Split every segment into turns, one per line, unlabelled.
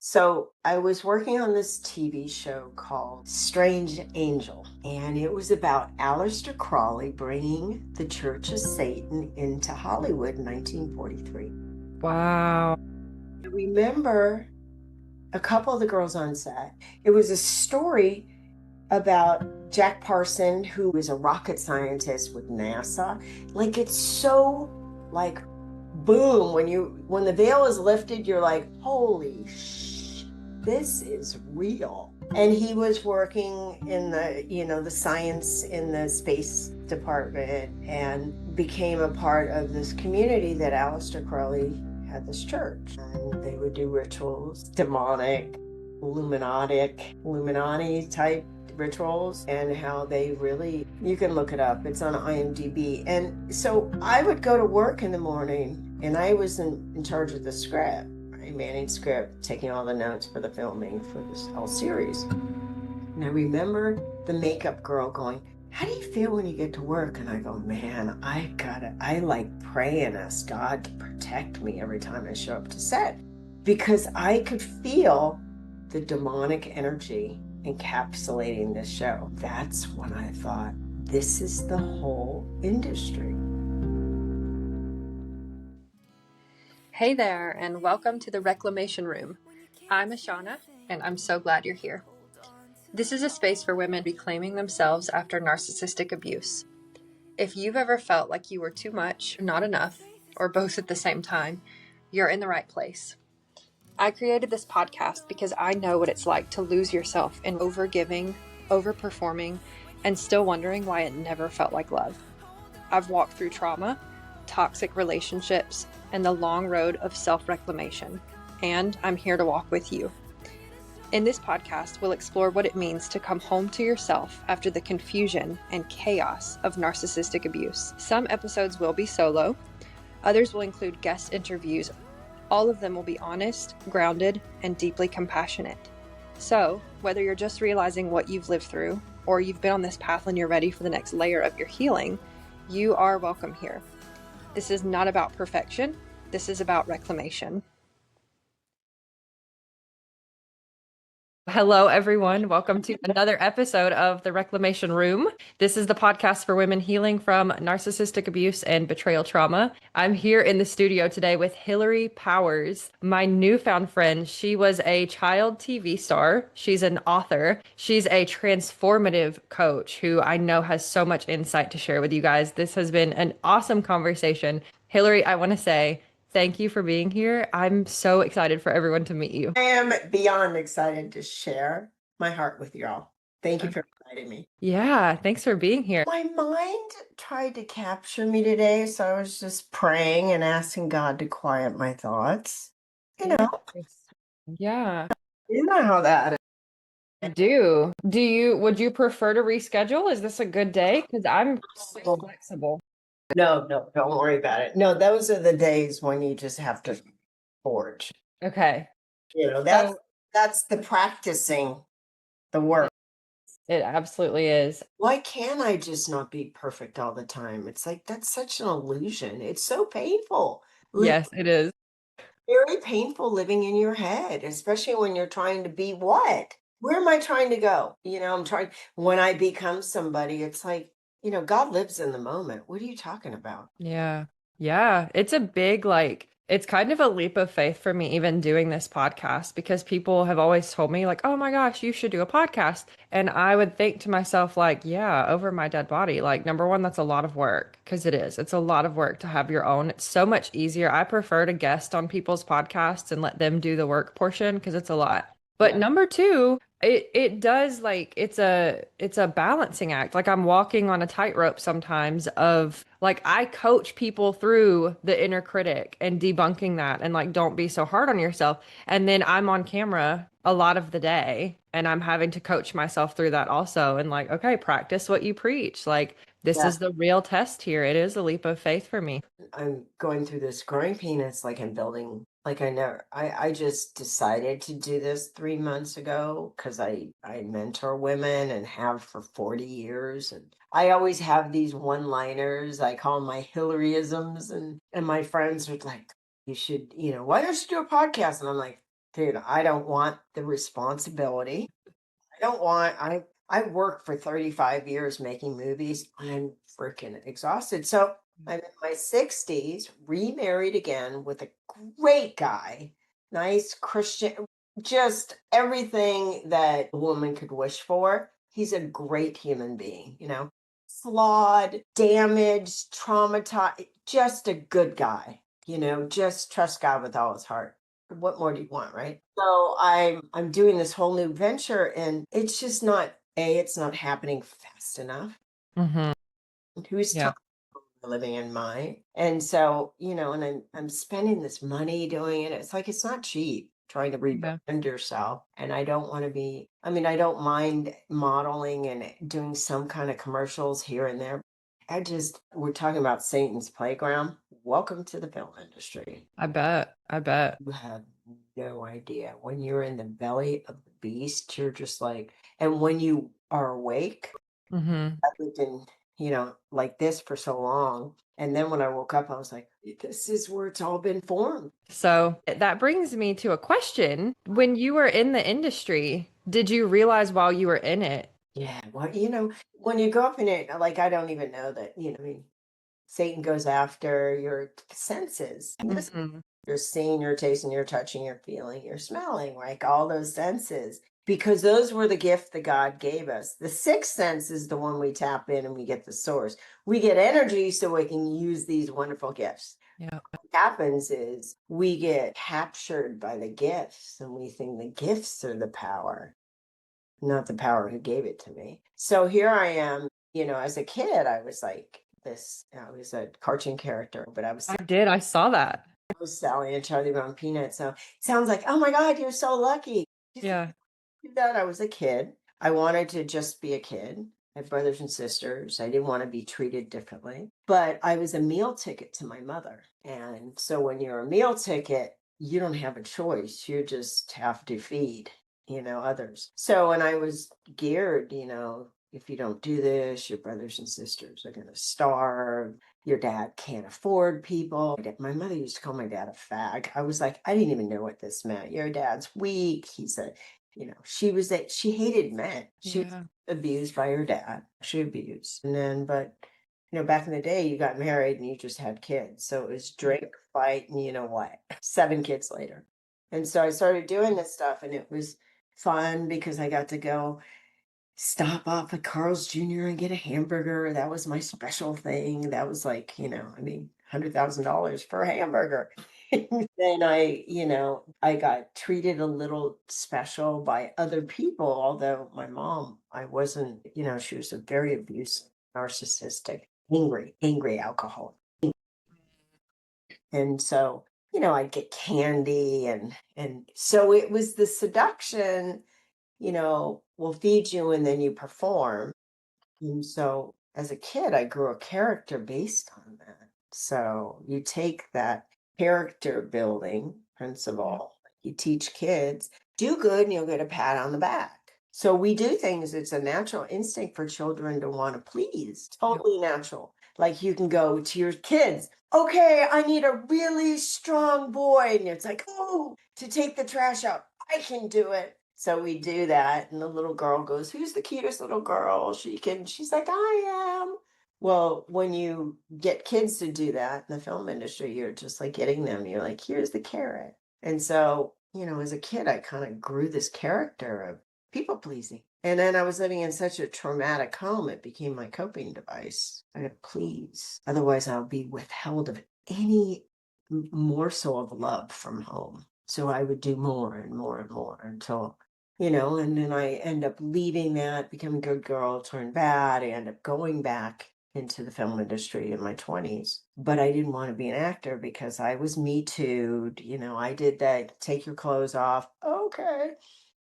So I was working on this TV show called Strange Angel, and it was about Aleister Crowley bringing the Church of Satan into Hollywood in 1943.
Wow.
I remember a couple of the girls on set. It was a story about Jack Parson, who is a rocket scientist with NASA. Like it's so like boom when the veil is lifted, you're like, holy this is real. And he was working in the science in the space department and became a part of this community that Aleister Crowley had this church. And they would do rituals, demonic, Illuminati type rituals, and how they really, you can look it up, it's on IMDb. And so I would go to work in the morning and I was in charge of the script, right? Manning script, taking all the notes for the filming for this whole series. And I remember the makeup girl going, how do you feel when you get to work? And I go, man, I like pray and ask God to protect me every time I show up to set, because I could feel the demonic energy encapsulating this show. That's when I thought, this is the whole industry.
Hey there, and welcome to the Reclamation Room. I'm Ashana, and I'm so glad you're here. This is a space for women reclaiming themselves after narcissistic abuse. If you've ever felt like you were too much, not enough, or both at the same time, you're in the right place. I created this podcast because I know what it's like to lose yourself in overgiving, overperforming, and still wondering why it never felt like love. I've walked through trauma, toxic relationships, and the long road of self-reclamation, and I'm here to walk with you. In this podcast, we'll explore what it means to come home to yourself after the confusion and chaos of narcissistic abuse. Some episodes will be solo, others will include guest interviews. All of them will be honest, grounded, and deeply compassionate. So, whether you're just realizing what you've lived through, or you've been on this path and you're ready for the next layer of your healing, you are welcome here. This is not about perfection. This is about reclamation. Hello, everyone. Welcome to another episode of the Reclamation Room. This is the podcast for women healing from narcissistic abuse and betrayal trauma. I'm here in the studio today with Hillary Powers, my newfound friend. She was a child TV star. She's an author. She's a transformative coach who I know has so much insight to share with you guys. This has been an awesome conversation. Hillary, I want to say, thank you for being here. I'm so excited for everyone to meet you.
I am beyond excited to share my heart with y'all. Thank you for inviting me.
Yeah, thanks for being here.
My mind tried to capture me today, so I was just praying and asking God to quiet my thoughts.
Yeah,
You know how that is.
I do. Would you prefer to reschedule? Is this a good day? Because I'm so flexible.
No, don't worry about it. No, those are the days when you just have to forge.
Okay.
That's the practicing the work.
It absolutely is.
Why can't I just not be perfect all the time? It's like that's such an illusion. It's so painful.
Yes, it is.
Very painful living in your head, especially when you're trying to be what? Where am I trying to go? I'm trying, when I become somebody, it's like, God lives in the moment. What are you talking about?
Yeah. Yeah. It's a big, it's kind of a leap of faith for me even doing this podcast because people have always told me, like, oh my gosh, you should do a podcast. And I would think to myself, like, yeah, over my dead body. Like, number one, that's a lot of work because it is. It's a lot of work to have your own. It's so much easier. I prefer to guest on people's podcasts and let them do the work portion because it's a lot. But number two, it does it's a balancing act. Like I'm walking on a tightrope sometimes of like I coach people through the inner critic and debunking that and like don't be so hard on yourself. And then I'm on camera a lot of the day and I'm having to coach myself through that also and like, okay, practice what you preach. Like this is the real test here. It is a leap of faith for me.
I'm going through this growing pain. It's like I'm building, like I just decided to do this 3 months ago because I mentor women and have for 40 years. And I always have these one-liners. I call them my Hillaryisms. And my friends are like, you should, why don't you do a podcast? And I'm like, dude, I don't want the responsibility. I don't want I worked for 35 years making movies. I'm freaking exhausted. So I'm in my 60s, remarried again with a great guy, nice Christian, just everything that a woman could wish for. He's a great human being, flawed, damaged, traumatized, just a good guy, just trust God with all his heart. What more do you want, right? So I'm doing this whole new venture and it's just not it's not happening fast enough.
Mm-hmm.
Who's
Yeah.
time living in mine? And so, and I'm spending this money doing it. It's like it's not cheap trying to
Yeah.
rebrand yourself. And I don't want to be, I don't mind modeling and doing some kind of commercials here and there. We're talking about Satan's playground. Welcome to the film industry.
I bet. I bet.
You have no idea. When you're in the belly of the beast, you're just like, and when you are awake,
Mm-hmm.
I lived in, like this for so long. And then when I woke up, I was like, this is where it's all been formed.
So that brings me to a question. When you were in the industry, did you realize while you were in it?
Yeah. Well, when you go up in it, like, I don't even know that, Satan goes after your senses.
Mm-hmm.
You're seeing, you're tasting, you're touching, you're feeling, you're smelling, like all those senses, because those were the gift that God gave us. The sixth sense is the one we tap in and we get the source. We get energy so we can use these wonderful gifts.
Yeah.
What happens is we get captured by the gifts and we think the gifts are the power, not the power who gave it to me. So here I am, as a kid, I was like this, I was a cartoon character, but
I did. I saw that.
Sally and Charlie Brown Peanuts. So it sounds like, oh my God, you're so lucky. You think
Yeah.
that I was a kid. I wanted to just be a kid. I have brothers and sisters. I didn't want to be treated differently, but I was a meal ticket to my mother. And so when you're a meal ticket, you don't have a choice. You just have to feed, others. So when I was geared, if you don't do this, your brothers and sisters are going to starve. Your dad can't afford people. My mother used to call my dad a fag. I was like, I didn't even know what this meant. Your dad's weak. She hated men. She was
Yeah.
abused by her dad. She abused. And then, but, back in the day, you got married and you just had kids. So it was drink, fight, and you know what? 7 kids later. And so I started doing this stuff and it was fun because I got to go stop off at Carl's Jr. and get a hamburger. That was my special thing. That was like, $100,000 for a hamburger. Then I got treated a little special by other people, although my mom, I wasn't, she was a very abusive, narcissistic, angry alcoholic. And so, I'd get candy and so it was the seduction, we'll feed you and then you perform. And so as a kid, I grew a character based on that. So you take that character building
Yeah.
principle, you teach kids, do good and you'll get a pat on the back. So we do things, it's a natural instinct for children to want to please,
Yep.
totally natural. Like you can go to your kids, okay, I need a really strong boy. And it's like, oh, to take the trash out, I can do it. So we do that, and the little girl goes, who's the cutest little girl? She's like, I am. Well, when you get kids to do that in the film industry, you're just like getting them, you're like, here's the carrot. And so, as a kid, I kind of grew this character of people pleasing. And then I was living in such a traumatic home, it became my coping device. I had to please. Otherwise, I'll be withheld of any morsel of love from home. So I would do more and more and more until and then I end up leaving that, becoming a good girl, turn bad. I end up going back into the film industry in my 20s. But I didn't want to be an actor because I was Me Too'd. I did that, take your clothes off. Okay.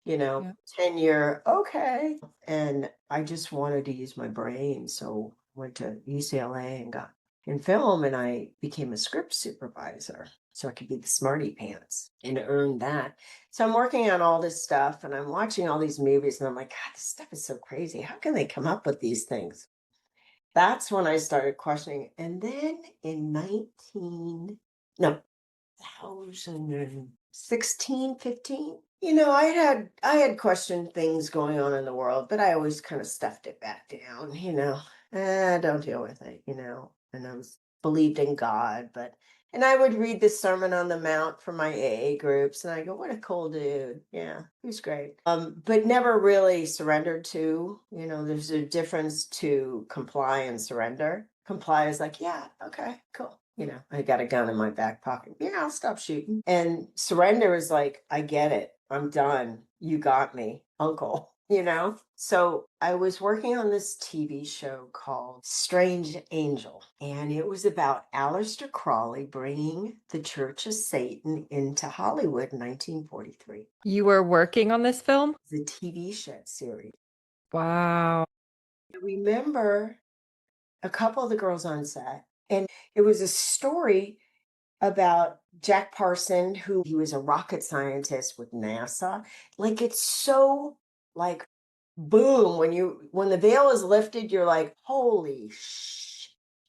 Yeah.
Tenure. Okay. And I just wanted to use my brain. So went to UCLA and got in film and I became a script supervisor so I could be the smarty pants and earn that. So I'm working on all this stuff and I'm watching all these movies and I'm like, God, this stuff is so crazy. How can they come up with these things? That's when I started questioning. And then in 19, no, 2000 16, 15. I had questioned things going on in the world, but I always kind of stuffed it back down, don't deal with it, and I was believed in God, and I would read the Sermon on the Mount for my AA groups, and I go, what a cool dude. Yeah, he's great. But never really surrendered to, there's a difference to comply and surrender. Comply is like, yeah, okay, cool. I got a gun in my back pocket. Yeah, I'll stop shooting. And surrender is like, I get it. I'm done. You got me, uncle. So I was working on this TV show called Strange Angel, and it was about Aleister Crowley bringing the Church of Satan into Hollywood in 1943.
You were working on this film?
The TV show series.
Wow.
I remember a couple of the girls on set, and it was a story about Jack Parson, who he was a rocket scientist with NASA. Like, it's so like boom, when the veil is lifted, you're like, holy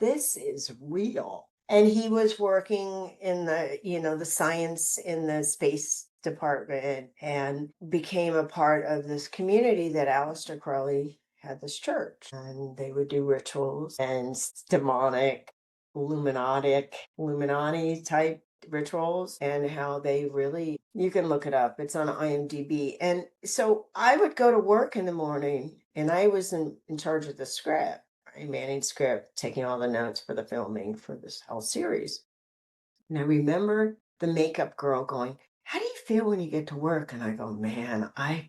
this is real. And he was working in the science in the space department and became a part of this community that Aleister Crowley had this church, and they would do rituals and demonic Illuminati type rituals, and how they really, you can look it up, it's on IMDb. And so I would go to work in the morning, and I was in charge of the script, right? Manning script, taking all the notes for the filming for this whole series. And I remember the makeup girl going, how do you feel when you get to work? And I go, man, I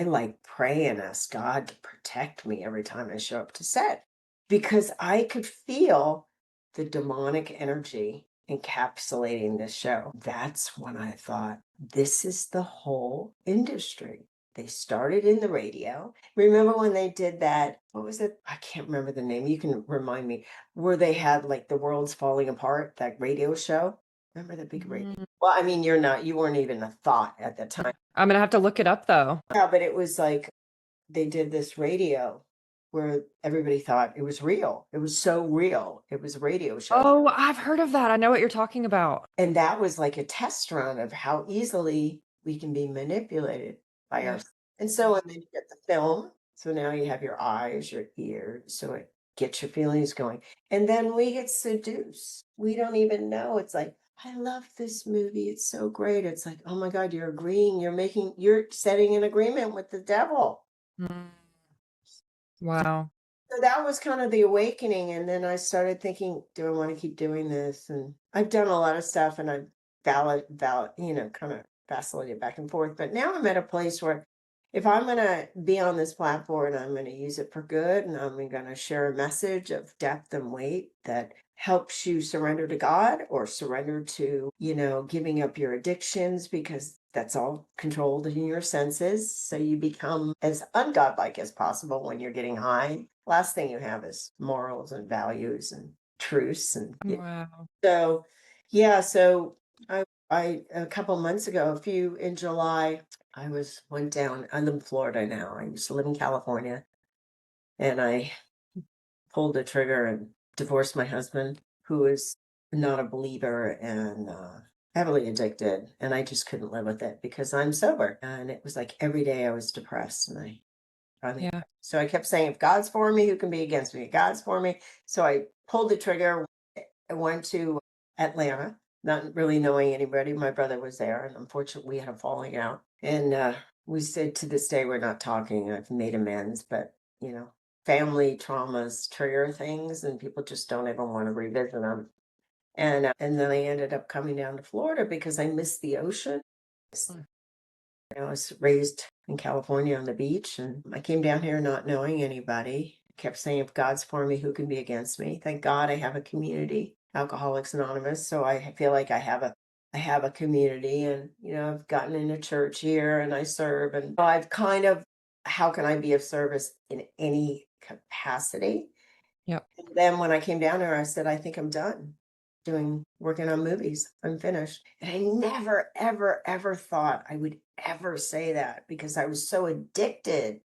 like pray and ask God to protect me every time I show up to set, because I could feel the demonic energy encapsulating this show. That's when I thought, this is the whole industry. They started in the radio. Remember when they did that? What was it? I can't remember the name. You can remind me, where they had like the world's falling apart, that radio show. Remember the big radio? Well, I mean, you weren't even a thought at the time.
I'm gonna have to look it up though.
Yeah, but it was like they did this radio where everybody thought it was real. It was so real. It was a radio show.
Oh, I've heard of that. I know what you're talking about.
And that was like a test run of how easily we can be manipulated by
Yeah.
our. And so, and then you get the film. So now you have your eyes, your ears. So it gets your feelings going. And then we get seduced. We don't even know. It's like, I love this movie. It's so great. It's like, oh my God, you're agreeing. You're setting an agreement with the devil.
Mm. Wow.
So that was kind of the awakening. And then I started thinking, do I want to keep doing this? And I've done a lot of stuff, and I've kind of vacillated back and forth. But now I'm at a place where if I'm going to be on this platform, I'm going to use it for good, and I'm going to share a message of depth and weight that helps you surrender to God, or surrender to, giving up your addictions, because that's all controlled in your senses. So you become as ungodlike as possible when you're getting high. Last thing you have is morals and values and truths. And
Wow.
so, yeah, so I a couple months ago, in July, went down. I live in Florida now. I used to live in California, and I pulled the trigger and divorced my husband, who was not a believer and heavily addicted. And I just couldn't live with it because I'm sober. And it was like every day I was depressed. And
Yeah.
so I kept saying, if God's for me, who can be against me? God's for me. So I pulled the trigger. I went to Atlanta, not really knowing anybody. My brother was there, and unfortunately, we had a falling out. And we said, to this day, we're not talking. I've made amends, but family traumas trigger things, and people just don't ever want to revisit them. And then I ended up coming down to Florida because I missed the ocean.
Mm.
I was raised in California on the beach, and I came down here not knowing anybody. I kept saying, if God's for me, who can be against me? Thank God I have a community, Alcoholics Anonymous. So I feel like I have a community, and I've gotten in a church here, and I serve, and I've kind of, how can I be of service in any capacity?
Yep.
And then when I came down here, I said, I think I'm done working on movies. I'm finished. And I never, ever, ever thought I would ever say that, because I was so addicted,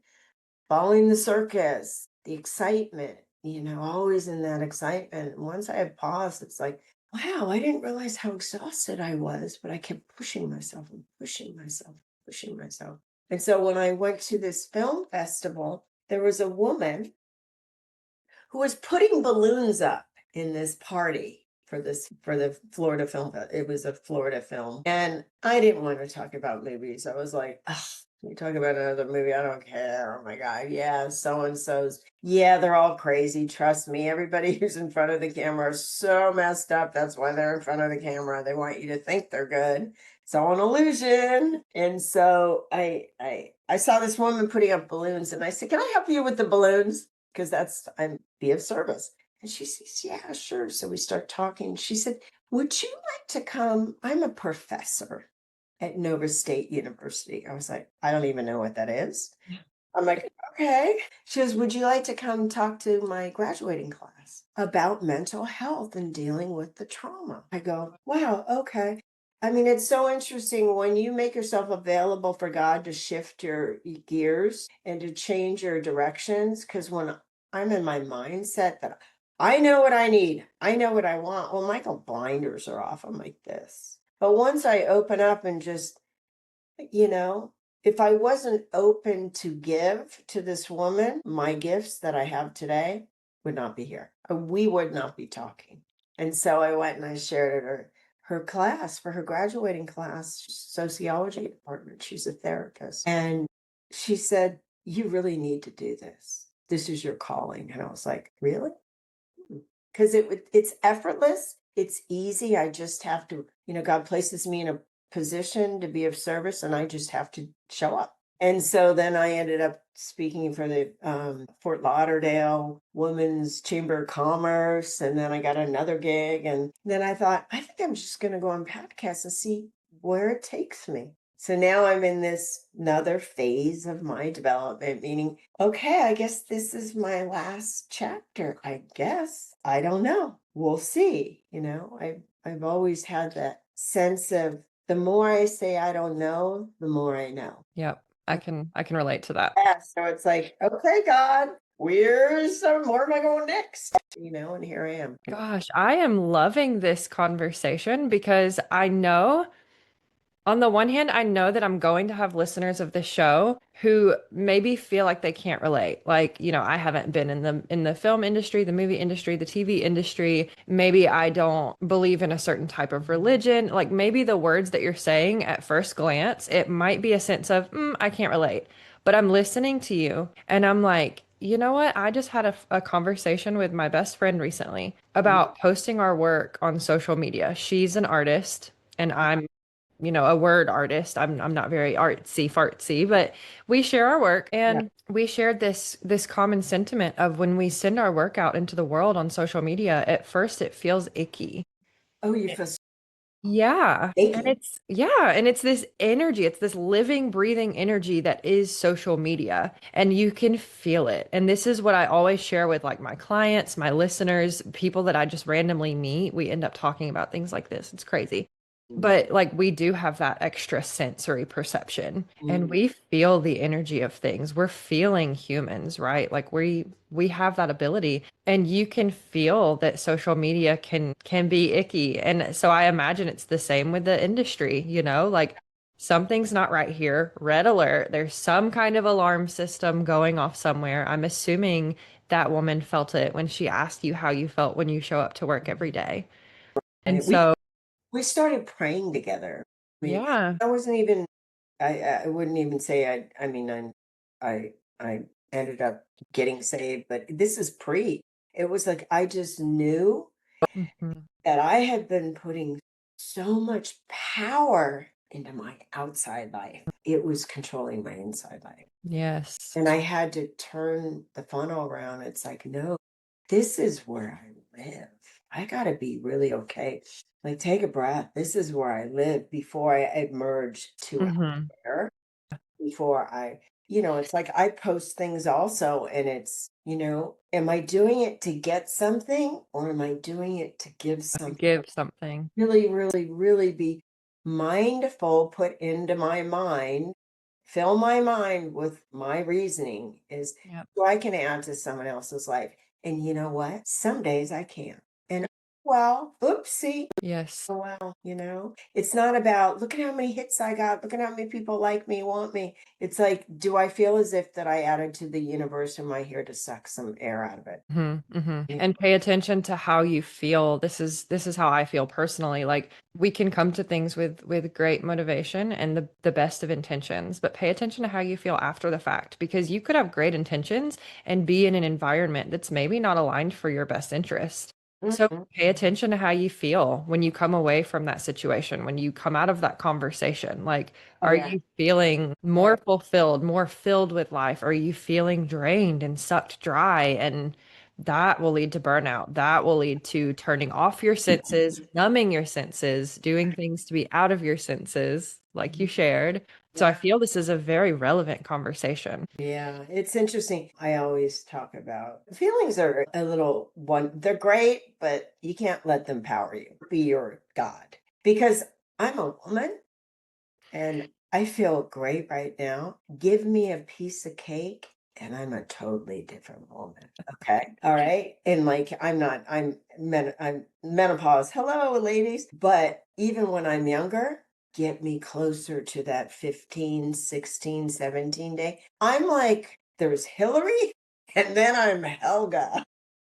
following the circus, the excitement, always in that excitement. And once I had paused, it's like, wow, I didn't realize how exhausted I was, but I kept pushing myself and pushing myself, pushing myself. And so when I went to this film festival, there was a woman who was putting balloons up in this party for the Florida film. It was a Florida film, and I didn't want to talk about movies. I was like, ugh, you talk about another movie, I don't care. Oh my god, yeah, so and so's, yeah, they're all crazy. Trust me, everybody who's in front of the camera is so messed up. That's why they're in front of the camera. They want you to think they're good. It's all an illusion. And so I saw this woman putting up balloons, and I said, "Can I help you with the balloons?" Because I'm be of service. And she says, "Yeah, sure." So we start talking. She said, "Would you like to come? I'm a professor at Nova State University." I was like, "I don't even know what that is." I'm like, "Okay." She goes, "Would you like to come talk to my graduating class about mental health and dealing with the trauma?" I go, "Wow, okay." I mean, it's so interesting when you make yourself available for God to shift your gears and to change your directions. Because when I'm in my mindset that I know what I need, I know what I want, well, Michael, blinders are off. I'm like this. But once I open up and just, you know, if I wasn't open to give to this woman, my gifts that I have today would not be here. We would not be talking. And so I went and I shared at her class for her graduating class, sociology department. She's a therapist. And she said, "You really need to do this. This is your calling." And I was like, "Really?" Because it's effortless, it's easy. I just have to, God places me in a position to be of service, and I just have to show up. And so then I ended up speaking for the Fort Lauderdale Women's Chamber of Commerce, and then I got another gig, and then I thought, I think I'm just going to go on podcasts and see where it takes me. So now I'm in this another phase of my development, meaning, okay, I guess this is my last chapter. I guess. I don't know. We'll see. I've always had that sense of the more I say I don't know, the more I know.
Yep. I can relate to that.
Yeah. So it's like, okay, God, where am I going next? And here I am.
Gosh, I am loving this conversation because I know, on the one hand, I know that I'm going to have listeners of this show who maybe feel like they can't relate. Like, I haven't been in the film industry, the movie industry, the TV industry. Maybe I don't believe in a certain type of religion. Like maybe the words that you're saying at first glance, it might be a sense of, I can't relate. But I'm listening to you and I'm like, you know what? I just had a conversation with my best friend recently about posting our work on social media. She's an artist and I'm a word artist. I'm not very artsy fartsy, but we share our work
Yeah.
and we shared this common sentiment of when we send our work out into the world on social media, at first it feels icky.
Oh, you feel
Yeah. And
aching.
it's this energy, it's this living, breathing energy that is social media, and you can feel it. And this is what I always share with like my clients, my listeners, people that I just randomly meet. We end up talking about things like this. It's crazy. But like we do have that extra sensory perception and we feel the energy of things. We're feeling humans, right? Like we have that ability and you can feel that social media can be icky. And so I imagine it's the same with the industry, like something's not right here. Red alert. There's some kind of alarm system going off somewhere. I'm assuming that woman felt it when she asked you how you felt when you show up to work every day. And
And we
so,
we started praying together. I mean,
yeah.
I wasn't even I wouldn't even say I mean I ended up getting saved, but this is pre. It was like I just knew
Mhm.
that I had been putting so much power into my outside life. It was controlling my inside life.
Yes.
And I had to turn the funnel around. It's like, no, this is where I live. I got to be really okay. Like, take a breath. This is where I live before I emerge to out
Hmm.
there. Before it's like I post things also, and it's, am I doing it to get something or am I doing it to give
To
something?
give something.
Really, really, really be mindful, put into my mind, fill my mind with my reasoning is
Yep.
so I can add to someone else's life. And you know what? Some days I can't. And well, oopsie.
Yes.
Oh, wow. It's not about, look at how many hits I got. Look at how many people like me, want me. It's like, do I feel as if that I added to the universe? Am I here to suck some air out of it?
And pay attention to how you feel. This is how I feel personally. Like we can come to things with great motivation and the best of intentions, but pay attention to how you feel after the fact, because you could have great intentions and be in an environment that's maybe not aligned for your best interest. So
Mhm.
pay attention to how you feel when you come away from that situation, when you come out of that conversation. Like,
Oh,
are
yeah.
you feeling more fulfilled, more filled with life? Are you feeling drained and sucked dry? And that will lead to burnout. That will lead to turning off your senses, numbing your senses, doing things to be out of your senses, like you shared. So I
Yeah.
feel this is a very relevant conversation.
Yeah, it's interesting. I always talk about feelings are a little one, they're great, but you can't let them power you. Be your God. Because I'm a woman and I feel great right now. Give me a piece of cake and I'm a totally different woman. Okay. All right. And like I'm menopause. Hello, ladies. But even when I'm younger, get me closer to that 15, 16, 17 day. I'm like, there's Hillary and then I'm Helga.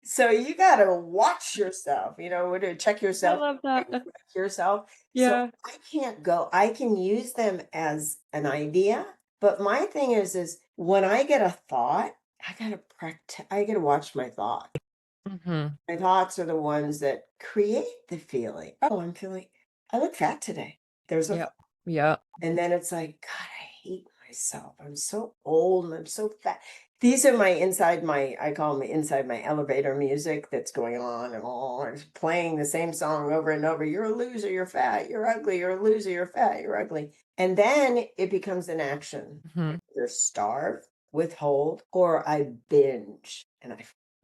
So you got to watch yourself, to check
I
yourself,
love that.
correct yourself. So
Yeah.
I can use them as an idea, but my thing is when I get a thought, I got to watch my thought.
Hmm.
My thoughts are the ones that create the feeling. Oh, I look fat today. There's a
Yep. Yep.
and then it's like, God, I hate myself. I'm so old and I'm so fat. These are I call them inside my elevator music that's going on and on. It's playing the same song over and over. You're a loser, you're fat, you're ugly, you're a loser, you're fat, you're ugly. And then it becomes an action.
Hmm.
Either starve, withhold, or I binge and I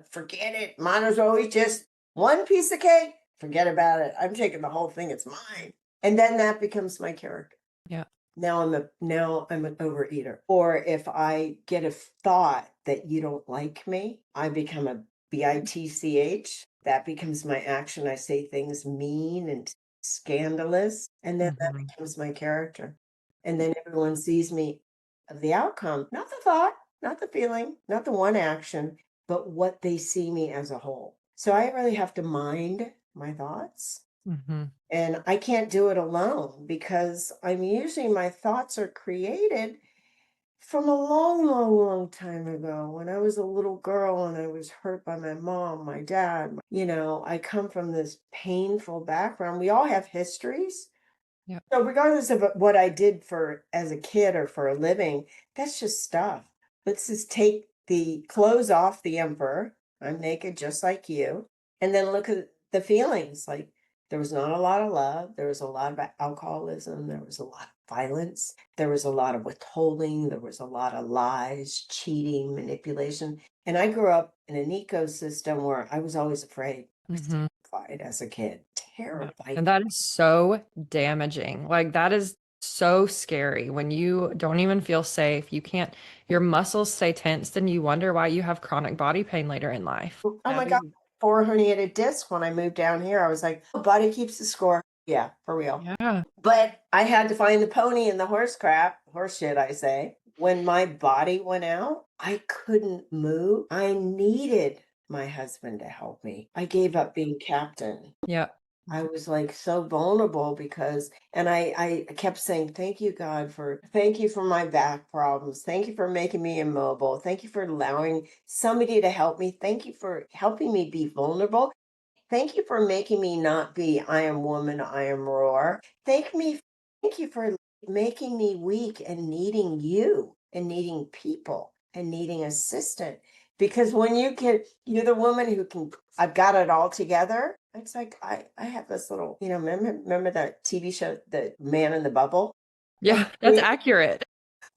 forget it. Might as well eat just one piece of cake. Forget about it. I'm taking the whole thing, it's mine. And then that becomes my character.
Yeah.
Now I'm an overeater. Or if I get a thought that you don't like me, I become a bitch. That becomes my action. I say things mean and scandalous, and then that
Hmm.
becomes my character. And then everyone sees me of the outcome, not the thought, not the feeling, not the one action, but what they see me as a whole. So I really have to mind my thoughts,
Hmm.
and I can't do it alone because my thoughts are created from a long, long, long time ago when I was a little girl and I was hurt by my mom, my dad. I come from this painful background. We all have histories.
Yep.
So regardless of what I did for as a kid or for a living, that's just stuff. Let's just take the clothes off the emperor. I'm naked just like you. And then look at the feelings. Like there was not a lot of love. There was a lot of alcoholism. There was a lot of violence. There was a lot of withholding. There was a lot of lies, cheating, manipulation. And I grew up in an ecosystem where I was always afraid. I was
Hmm.
terrified as a kid.
Yeah.
Terrified.
And that is so damaging. Like that is so scary when you don't even feel safe. You can't, your muscles stay tensed and you wonder why you have chronic body pain later in life.
Oh
That
my
is,
God, 4 herniated discs when I moved down here. I was like, oh, body keeps the score. Yeah, for real.
yeah.
But I had to find the pony in the horse shit, I say. When my body went out, I couldn't move. I needed my husband to help me. I gave up being captain.
Yeah.
I was like so vulnerable and I kept saying, thank you, God, thank you for my back problems. Thank you for making me immobile. Thank you for allowing somebody to help me. Thank you for helping me be vulnerable. Thank you for making me not be, I am woman, I am roar. Thank you for making me weak and needing you and needing people and needing assistance. Because when you're the woman who can, I've got it all together. It's like, I have this little, remember that TV show, The Man in the Bubble? I
Yeah. That's
create,
accurate.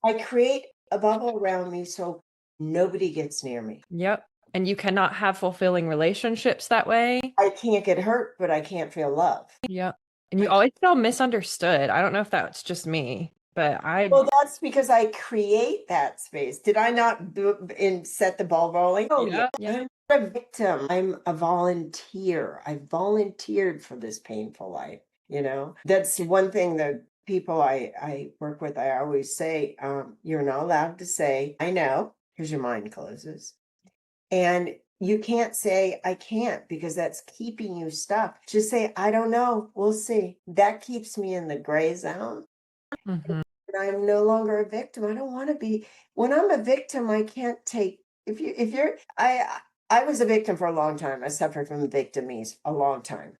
I create a bubble around me so nobody gets near me.
Yep. And you cannot have fulfilling relationships that way.
I can't get hurt, but I can't feel love.
Yep. And you always feel misunderstood. I don't know if that's just me, but
Well, that's because I create that space. Did I not set the ball rolling? Oh, yeah.
yeah, yeah.
a victim. I'm a volunteer. I volunteered for this painful life. That's one thing that people I work with, I always say, you're not allowed to say, I know, because your mind closes. And you can't say, I can't, because that's keeping you stuck. Just say, I don't know. We'll see. That keeps me in the gray zone.
Mm-hmm.
And I'm no longer a victim. I don't want to be. When I'm a victim, I can't take. If you're, I was a victim for a long time. I suffered from victimies a long time.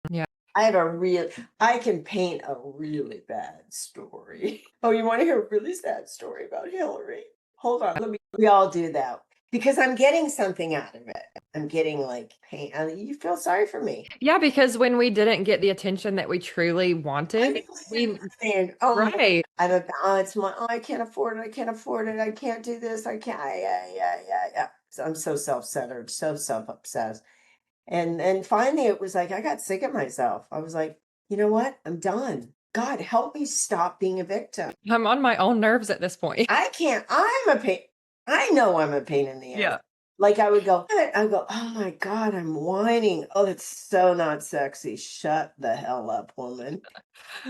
Yeah.
I can paint a really bad story. Oh, you want to hear a really sad story about Hillary? Hold on, we all do that because I'm getting something out of it. I'm getting like pain. You feel sorry for me.
Yeah, because when we didn't get the attention that we truly wanted, we
Saying, oh my,
right.
I can't afford it. I can't afford it. I can't do this. I can't. Yeah. So I'm so self-centered, so self-obsessed. And finally it was like, I got sick of myself. I was like, you know what? I'm done. God, help me stop being a victim.
I'm on my own nerves at this point.
I can't, I'm a pain. I know I'm a pain in the ass.
Yeah.
Like I would go, oh my God, I'm whining. Oh, that's so not sexy. Shut the hell up, woman.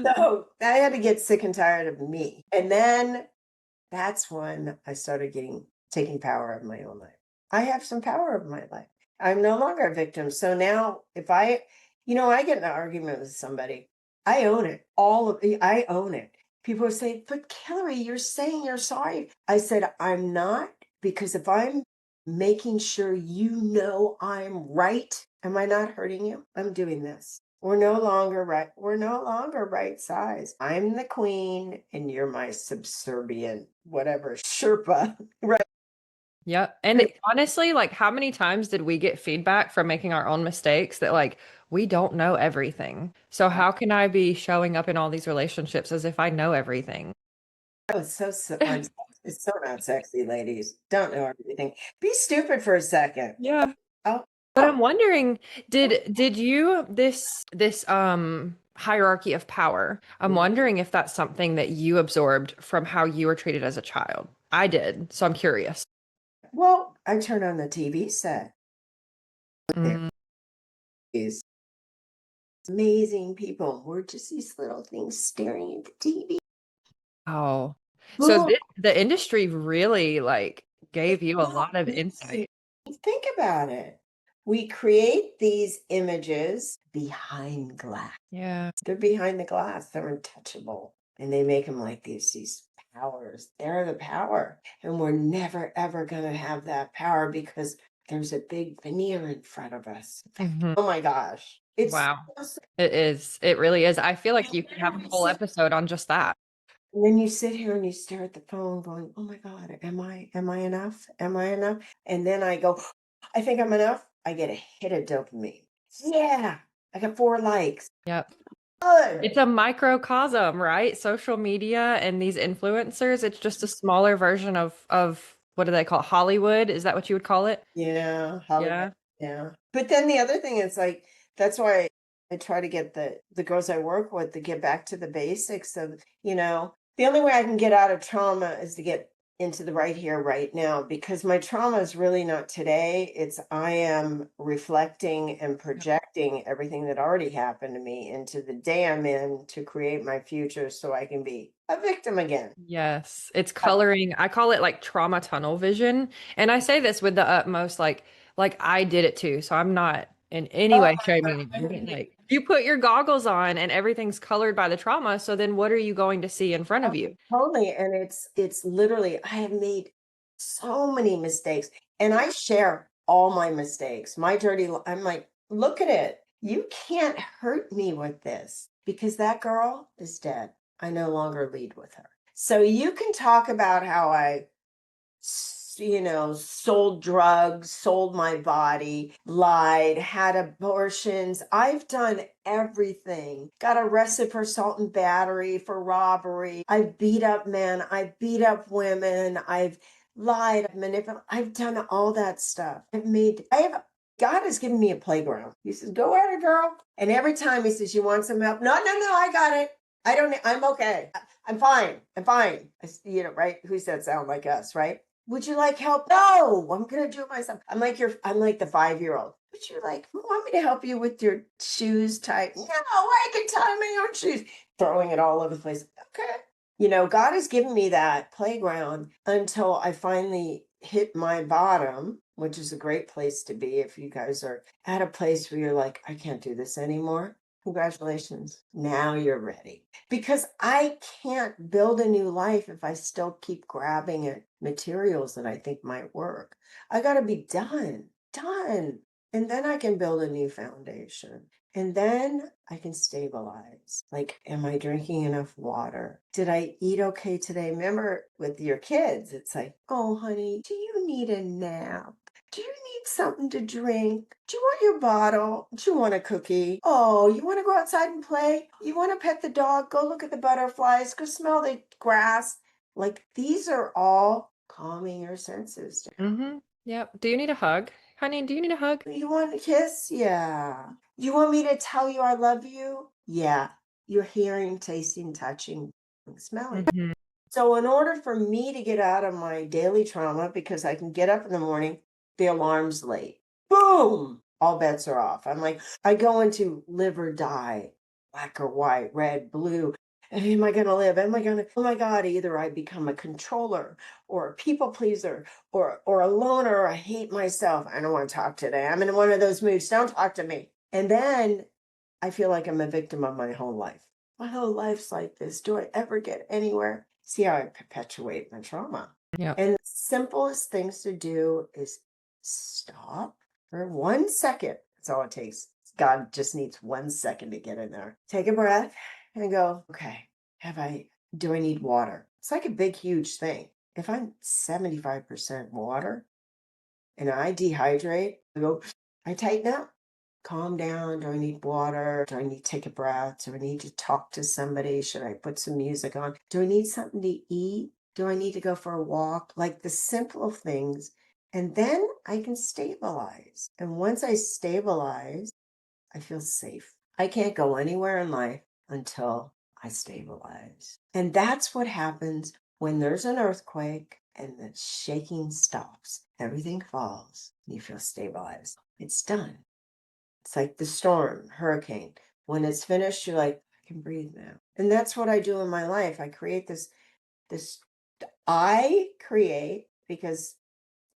So I had to get sick and tired of me. And then that's when I started taking power of my own life. I have some power of my life. I'm no longer a victim. So now if I get in an argument with somebody, I own it. I own it. People say, but Hillary, you're saying you're sorry. I said, I'm not, because if I'm making sure you know I'm right, am I not hurting you? I'm doing this. We're no longer right. We're no longer right size. I'm the queen and you're my subservient, whatever, Sherpa. Right.
Yep. And honestly, like how many times did we get feedback from making our own mistakes that like we don't know everything. So how can I be showing up in all these relationships as if I know everything?
Oh, it's so not sexy, ladies. Don't know everything. Be stupid for a second.
Yeah.
Oh,
But
oh.
I'm wondering, did you this hierarchy of power? I'm wondering if that's something that you absorbed from how you were treated as a child. I did, so I'm curious.
Well, I turn on the TV set. There
Mm.
is amazing people. We're just these little things staring at the TV.
Oh. So
Boom.
the industry really like gave you a lot of insight.
Think about it. We create these images behind glass.
Yeah.
They're behind the glass. They're untouchable. And they make them like these powers. They're the power. And we're never, ever going to have that power because there's a big veneer in front of us.
Mhm.
Oh my gosh. It's
Wow. It is. It really is. I feel like you could have a whole episode on just that.
and then you sit here and you stare at the phone going, oh my God, am I enough? Am I enough? And then I go, I think I'm enough. I get a hit of dopamine. Yeah. I got 4 likes.
Yep. It's
Good.
a microcosm, right? Social media and these influencers, it's just a smaller version of what do they call it? Hollywood? Is that what you would call it?
Yeah. Hollywood.
Yeah.
Yeah. But then the other thing is like, that's why I try to get the girls I work with to get back to the basics of, the only way I can get out of trauma is to get into the right here, right now, because my trauma is really not today. It's I am reflecting and projecting everything that already happened to me into the day I'm in to create my future so I can be a victim again.
Yes, it's coloring. I call it like trauma tunnel vision. And I say this with the utmost like I did it too. So I'm not in any
Oh
way shaming
my
you.
God.
Like you put your goggles on and everything's colored by the trauma, so then what are you going to see in front of
Oh,
you?
totally. And it's literally, I have made so many mistakes and I share all my mistakes. I'm like, look at it. You can't hurt me with this because that girl is dead. I no longer lead with her. So you can talk about how sold drugs, sold my body, lied, had abortions. I've done everything. Got arrested for assault and battery, for robbery. I've beat up men. I've beat up women. I've lied, manipulated. I've done all that stuff. God has given me a playground. He says, go at it, girl. And every time he says, you want some help? No, no, no, I got it. I'm okay. I'm fine. I'm fine. Right? Who's that sound like us, right? Would you like help? No, I'm gonna do it myself. I'm like the 5-year-old. Would you like want me to help you with your shoes tight? No, I can tie my own shoes. Throwing it all over the place. Okay. God has given me that playground until I finally hit my bottom, which is a great place to be if you guys are at a place where you're like, I can't do this anymore. Congratulations. Now you're ready. Because I can't build a new life if I still keep grabbing at materials that I think might work. I got to be done. And then I can build a new foundation. And then I can stabilize. Like, am I drinking enough water? Did I eat okay today? Remember with your kids, it's like, oh, honey, do you need a nap? Do you need something to drink? Do you want your bottle? Do you want a cookie? Oh, you want to go outside and play? You want to pet the dog? Go look at the butterflies. Go smell the grass. Like, these are all calming your senses.
Mm-hmm. Yep. Do you need a hug? Honey, do you need a hug?
You want a kiss? Yeah. You want me to tell you I love you? Yeah. You're hearing, tasting, touching, smelling.
Mm-hmm.
So, in order for me to get out of my daily trauma, because I can get up in the morning, the alarm's late. Boom! All bets are off. I'm like, I go into live or die, black or white, red, blue. Am I going to live? Am I going to? Oh my God, either I become a controller or a people pleaser or a loner or I hate myself. I don't want to talk today. I'm in one of those moods. Don't talk to me. And then I feel like I'm a victim of my whole life. My whole life's like this. Do I ever get anywhere? See how I perpetuate my trauma.
Yep.
And the simplest things to do is stop for 1 second. That's all it takes. God just needs 1 second to get in there. Take a breath and go, okay, do I need water? It's like a big, huge thing. If I'm 75% water and I dehydrate, I tighten up. Calm down. Do I need water? Do I need to take a breath? Do I need to talk to somebody? Should I put some music on? Do I need something to eat? Do I need to go for a walk? Like the simple things. And then I can stabilize. And once I stabilize, I feel safe. I can't go anywhere in life until I stabilize. And that's what happens when there's an earthquake and the shaking stops. Everything falls. You feel stabilized. It's done. It's like the storm, hurricane. When it's finished, you're like, I can breathe now. And that's what I do in my life. I create this, I create because,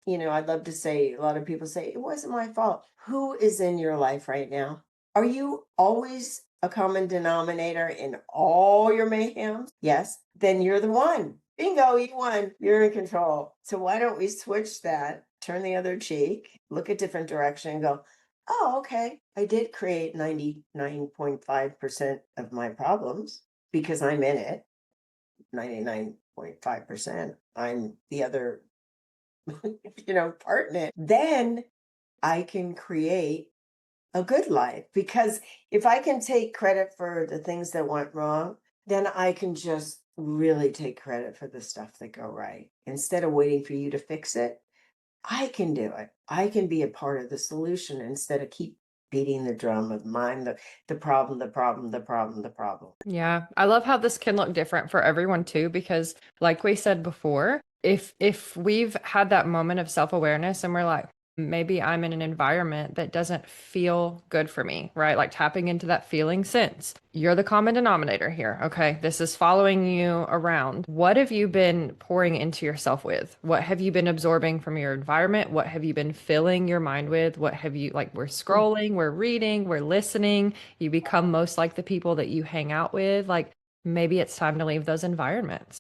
I'd love to say, a lot of people say, it wasn't my fault. Who is in your life right now? Are you always a common denominator in all your mayhem? Yes. Then you're the one. Bingo, you won. You're in control. So why don't we switch that, turn the other cheek, look a different direction and go, oh, okay. I did create 99.5% of my problems because I'm in it. 99.5%. I'm the other, part in it. Then I can create a good life because if I can take credit for the things that went wrong, then I can just really take credit for the stuff that go right. Instead of waiting for you to fix it, I can do it. I can be a part of the solution instead of keep beating the drum of mine, the problem, the problem, the problem, the problem.
Yeah, I love how this can look different for everyone too, because like we said before, if we've had that moment of self-awareness and we're like, maybe I'm in an environment that doesn't feel good for me, right? Like tapping into that feeling sense. You're the common denominator here. Okay, this is following you around. What have you been pouring into yourself with? What have you been absorbing from your environment? What have you been filling your mind with? What have you, like, we're scrolling, we're reading, we're listening. You become most like the people that you hang out with. Like maybe it's time to leave those environments.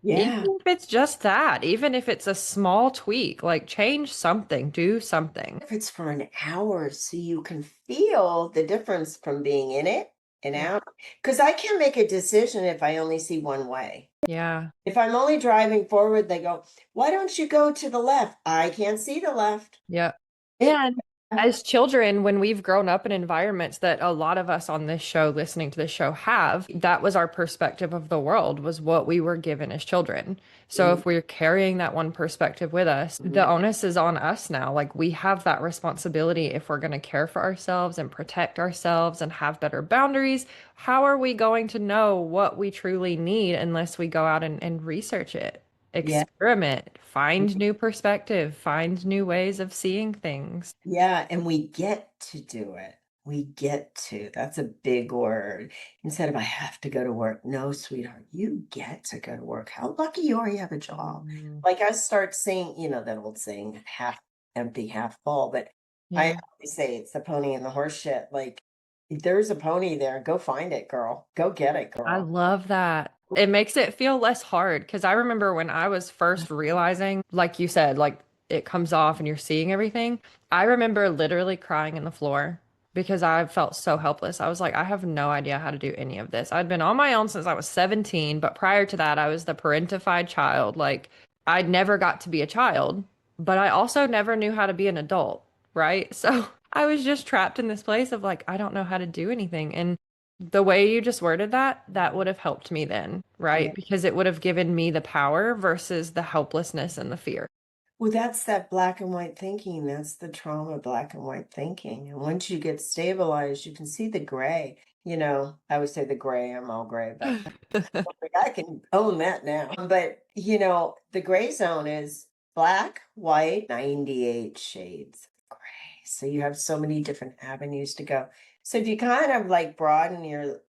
Even
Yeah.
if it's just that, even if it's a small tweak, like change something, do something.
If it's for an hour, so you can feel the difference from being in it and
Yeah.
out. Because I can make a decision if I only see one way.
Yeah.
If I'm only driving forward, they go, why don't you go to the left? I can't see the left.
Yeah.
It,
And as children, when we've grown up in environments that a lot of us on this show, listening to this show, have, that was our perspective of the world, was what we were given as children. So
Mhm.
if we're carrying that one perspective with us, the onus is on us now. Like we have that responsibility if we're going to care for ourselves and protect ourselves and have better boundaries. How are we going to know what we truly need unless we go out and research it?
Yeah.
experiment, find new perspective, find new ways of seeing things.
Yeah, and we get to do it. We get to. That's a big word. Instead of I have to go to work. No, sweetheart, you get to go to work. How lucky you are you have a job.
Mm.
Like I start saying, that old saying, half empty, half full. But I
Yeah.
always say it's the pony and the horse shit. Like if there's a pony there, go find it, girl. Go get it,
I
girl.
love that. It makes it feel less hard because I remember when I was first realizing, like you said, like it comes off and you're seeing everything. I remember literally crying in the floor because I felt so helpless. I was like, I have no idea how to do any of this. I'd been on my own since I was 17, but prior to that, I was the parentified child. Like I'd never got to be a child, but I also never knew how to be an adult, right? So I was just trapped in this place of like, I don't know how to do anything. And the way you just worded that, that would have helped me then,
Yeah.
right? Because it would have given me the power versus the helplessness and the fear.
Well, that's that black and white thinking. That's the trauma black and white thinking. And once you get stabilized, you can see the gray. I would say the gray, I'm all gray, but like, I can own that now. But, the gray zone is black, white, 98 shades of gray. So you have so many different avenues to go. So if you kind of like broaden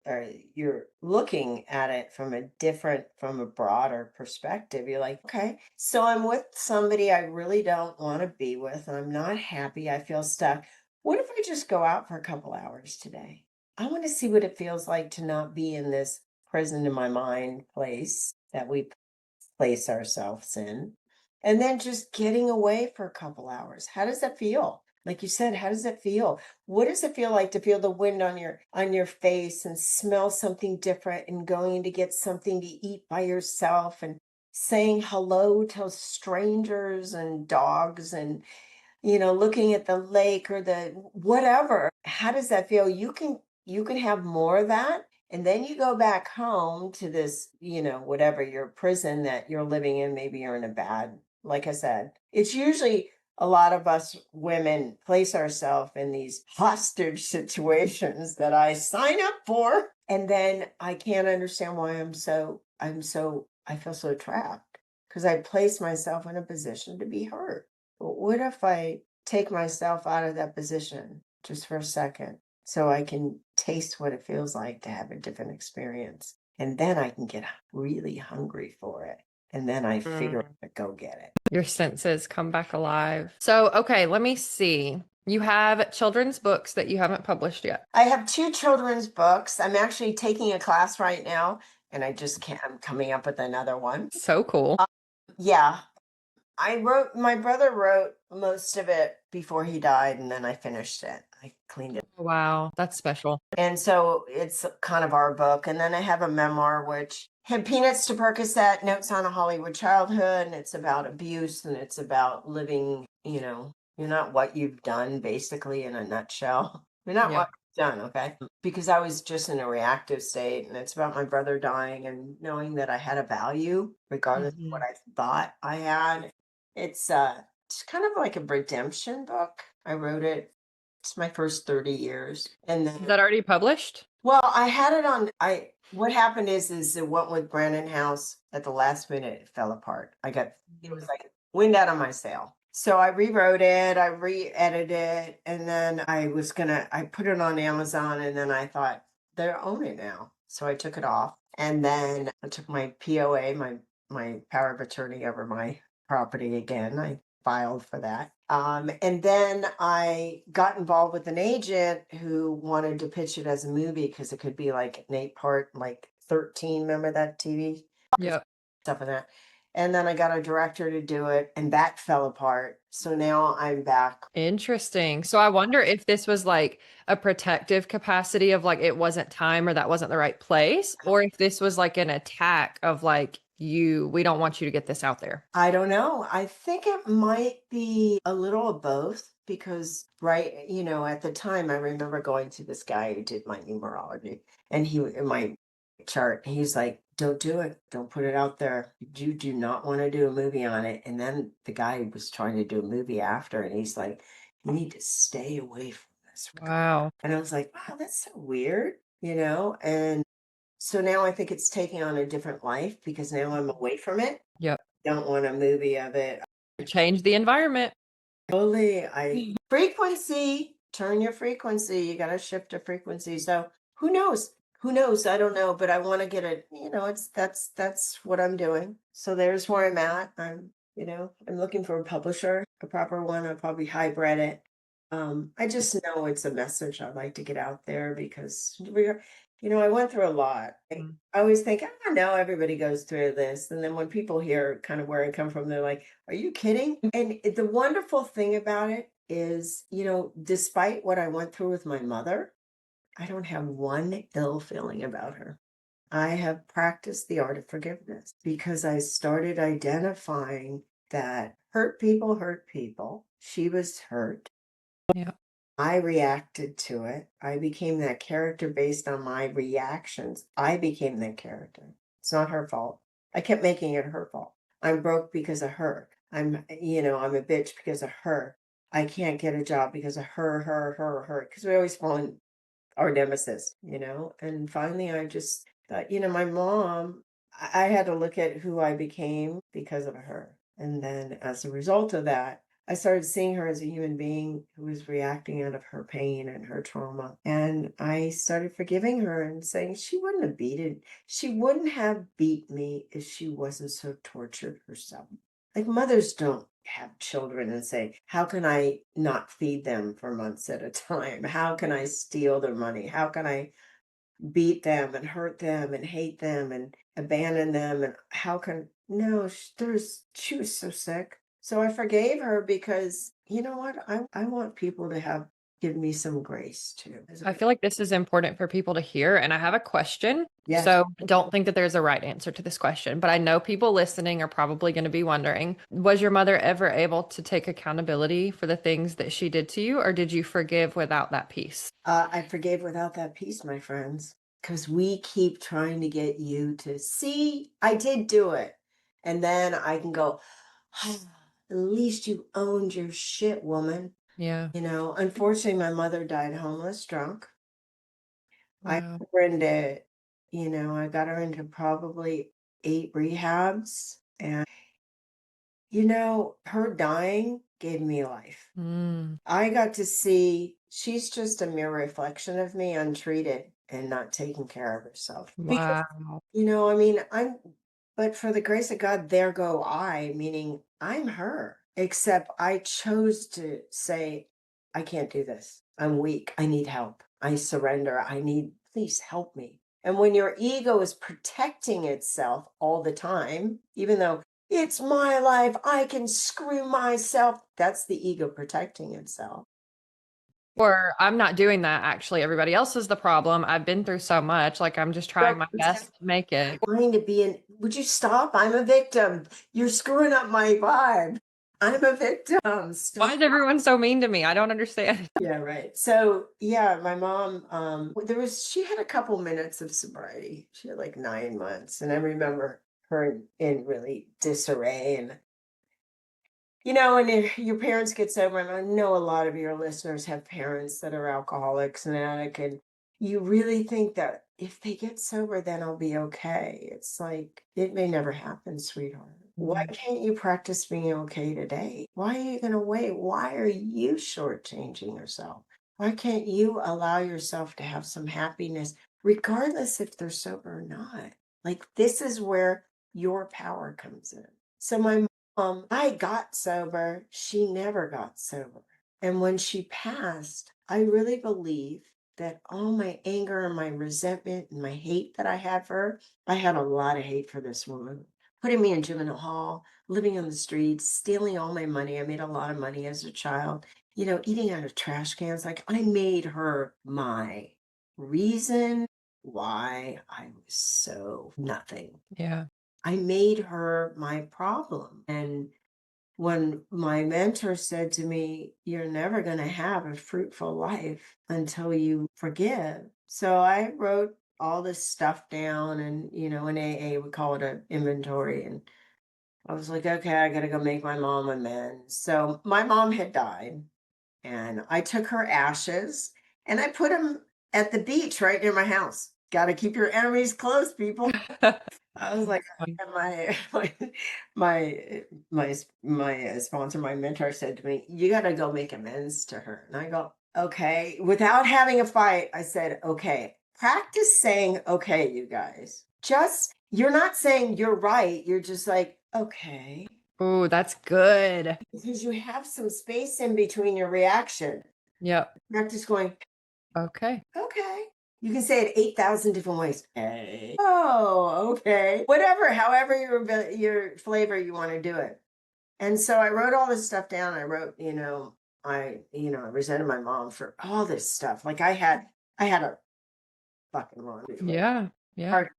or you're looking at it from a broader perspective, you're like, okay, so I'm with somebody I really don't want to be with. I'm not happy. I feel stuck. What if I just go out for a couple hours today? I want to see what it feels like to not be in this prison in my mind place that we place ourselves in. And then just getting away for a couple hours. How does that feel? Like you said, how does it feel? What does it feel like to feel the wind on your face and smell something different and going to get something to eat by yourself and saying hello to strangers and dogs and looking at the lake or the whatever. How does that feel? You can have more of that. And then you go back home to this, whatever your prison that you're living in. Maybe you're in a bad, like I said, it's usually a lot of us women place ourselves in these hostage situations that I sign up for. And then I can't understand why I feel so trapped because I place myself in a position to be hurt. But what if I take myself out of that position just for a second so I can taste what it feels like to have a different experience? And then I can get really hungry for it. And then I figure
Mm.
out to go get it.
Your senses come back alive. So, okay, let me see. You have children's books that you haven't published yet.
I have two children's books. I'm actually taking a class right now, and I just can't, I'm coming up with another one.
So cool.
Yeah, my brother wrote most of it before he died, and then I finished it. I cleaned it.
Wow, that's special.
And so it's kind of our book. And then I have a memoir, which had Peanuts to Percocet, Notes on a Hollywood Childhood. And it's about abuse and it's about living, you're not what you've done, basically, in a nutshell. You're not
Yeah.
what you've done, okay? Because I was just in a reactive state. And it's about my brother dying and knowing that I had a value, regardless of what
Mhm.
I thought I had. It's kind of like a redemption book. I wrote it, it's my first 30 years. And
Is
then,
that already published?
well, I had it on, what happened is it went with Brandon House at the last minute, it fell apart. It was
Mhm.
like wind out of my sail. So I rewrote it, I re-edited it, and then I put it on Amazon and then I thought, they own it now. So I took it off. And then I took my POA, my power of attorney over my property again. I filed for that. And then I got involved with an agent who wanted to pitch it as a movie because it could be like an 8-part, like 13. Remember that TV? There's
Yep.
stuff in that. And then I got a director to do it, and that fell apart. So now I'm back.
Interesting. So I wonder if this was like a protective capacity of like it wasn't time or that wasn't the right place, or if this was like an attack of like we don't want you to get this out there.
I don't know. I think it might be a little of both because, right, at the time, I remember going to this guy who did my numerology, and in my chart, he's like, don't do it. Don't put it out there. You do not want to do a movie on it. And then the guy was trying to do a movie after, and he's like, you need to stay away from this.
Wow.
And I was like, wow, that's so weird. And so now I think it's taking on a different life because now I'm away from it.
Yep.
don't want a movie of it.
Change the environment.
Totally. Frequency, turn your frequency. You got to shift the frequency. So who knows? Who knows? I don't know, but I want to get it, that's what I'm doing. So there's where I'm at. I'm looking for a publisher, a proper one. I'll probably hybrid it. I just know it's a message I'd like to get out there because I went through a lot. I always think, I know everybody goes through this. And then when people hear kind of where I come from, they're like, are you kidding? And the wonderful thing about it is, despite what I went through with my mother, I don't have one ill feeling about her. I have practiced the art of forgiveness because I started identifying that hurt people hurt people. She was hurt.
Yeah.
I reacted to it. I became that character based on my reactions. I became that character. It's not her fault. I kept making it her fault. I'm broke because of her. I'm a bitch because of her. I can't get a job because of her. Because we always fall in our nemesis. And finally, I just thought, my mom, I had to look at who I became because of her. And then as a result of that, I started seeing her as a human being who was reacting out of her pain and her trauma. And I started forgiving her and saying she wouldn't have beat me if she wasn't so tortured herself. Like mothers don't have children and say, how can I not feed them for months at a time? How can I steal their money? How can I beat them and hurt them and hate them and abandon them? And how can, no, she was so sick. So I forgave her because you know what? I want people to give me some grace too.
I feel like this is important for people to hear. And I have a question.
Yes.
So don't think that there's a right answer to this question, but I know people listening are probably going to be wondering, was your mother ever able to take accountability for the things that she did to you, or did you forgive without that piece?
I forgave without that piece, my friends, because we keep trying to get you to see, I did do it. And then I can go, "Ah, at least you owned your shit, woman."
Yeah.
Unfortunately, my mother died homeless, drunk. I
Wow.
got her into, I got her into probably 8 rehabs. And, her dying gave me life.
Mm,
I got to see she's just a mere reflection of me untreated and not taking care of herself. Because,
wow.
I mean, but for the grace of God, there go I, meaning I'm her, except I chose to say, I can't do this. I'm weak. I need help. I surrender. Please help me. And when your ego is protecting itself all the time, even though it's my life, I can screw myself, that's the ego protecting itself.
Or I'm not doing that, actually. Everybody else is the problem. I've been through so much. Like, I'm just trying
Well,
my
instead
best to make it.
of trying to would you stop? I'm a victim. You're screwing up my vibe. I'm a victim.
Why
Stop.
is everyone so mean to me? I don't understand.
Yeah, right. So yeah, my mom, she had a couple minutes of sobriety. She had like 9 months. And I remember her in really disarray and when your parents get sober, and I know a lot of your listeners have parents that are alcoholics and addict, and you really think that if they get sober, then I'll be okay. It's like, it may never happen, sweetheart. Why
Mhm.
can't you practice being okay today? Why are you going to wait? Why are you shortchanging yourself? Why can't you allow yourself to have some happiness, regardless if they're sober or not? Like, this is where your power comes in. So, I got sober. She never got sober. And when she passed, I really believe that all my anger and my resentment and my hate that I had for her, I had a lot of hate for this woman. Putting me in juvenile hall, living on the streets, stealing all my money. I made a lot of money as a child, eating out of trash cans. Like, I made her my reason why I was so nothing.
Yeah.
I made her my problem. And when my mentor said to me, you're never going to have a fruitful life until you forgive. So I wrote all this stuff down, and, in AA, we call it an inventory. And I was like, okay, I got to go make my mom amends. So my mom had died, and I took her ashes and I put them at the beach right near my house. got to keep your enemies close, people. I was like, my my sponsor, my mentor said to me, "You got to go make amends to her." And I go, "Okay." Without having a fight, I said, "Okay." Practice saying, "Okay, you guys." Just you're not saying you're right. You're just like, "Okay."
Oh, that's good.
Because you have some space in between your reaction.
Yep.
Practice going,
Okay.
okay. You can say it 8,000 different ways. Okay. Oh, okay. Whatever, however your flavor you want to do it. And so I wrote all this stuff down. I wrote, I resented my mom for all this stuff. Like I had a fucking laundry list.
Yeah. Yeah.
Hard-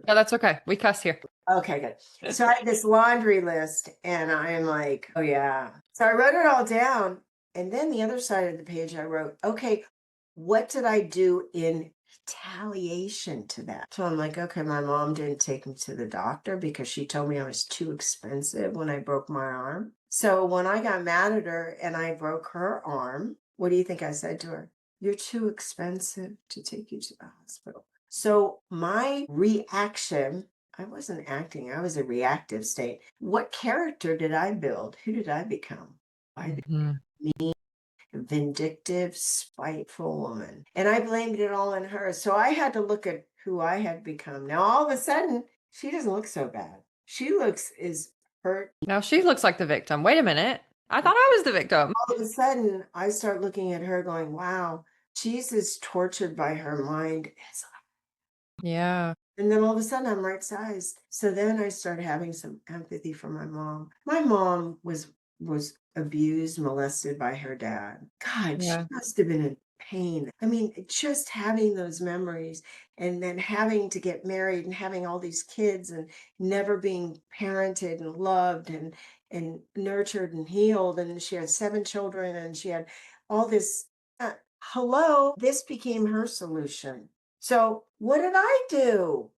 Yeah, that's okay. We cuss here.
Okay, good. So I had this laundry list and I'm like, oh yeah. So I wrote it all down. And then the other side of the page, I wrote, okay, what did I do in retaliation to that? So I'm like, okay, my mom didn't take me to the doctor because she told me I was too expensive when I broke my arm. So when I got mad at her and I broke her arm, what do you think I said to her? You're too expensive to take you to the hospital. So my reaction, I wasn't acting, I was a reactive state. What character did I build? Who did I become? I
Mhm.
vindictive, spiteful woman. And I blamed it all on her. So I had to look at who I had become. Now, all of a sudden, she doesn't look so bad. She looks is hurt.
Now she looks like the victim. Wait a minute. I thought I was the victim.
All of a sudden, I start looking at her going, wow, she's as tortured by her mind as
Yeah.
and then all of a sudden I'm right sized. So then I started having some empathy for my mom. My mom was abused, molested by her dad. God, she
Yeah.
must have been in pain. I mean, just having those memories and then having to get married and having all these kids and never being parented and loved and nurtured and healed. And she had 7 children and she had all this. Hello, this became her solution. So what did I do?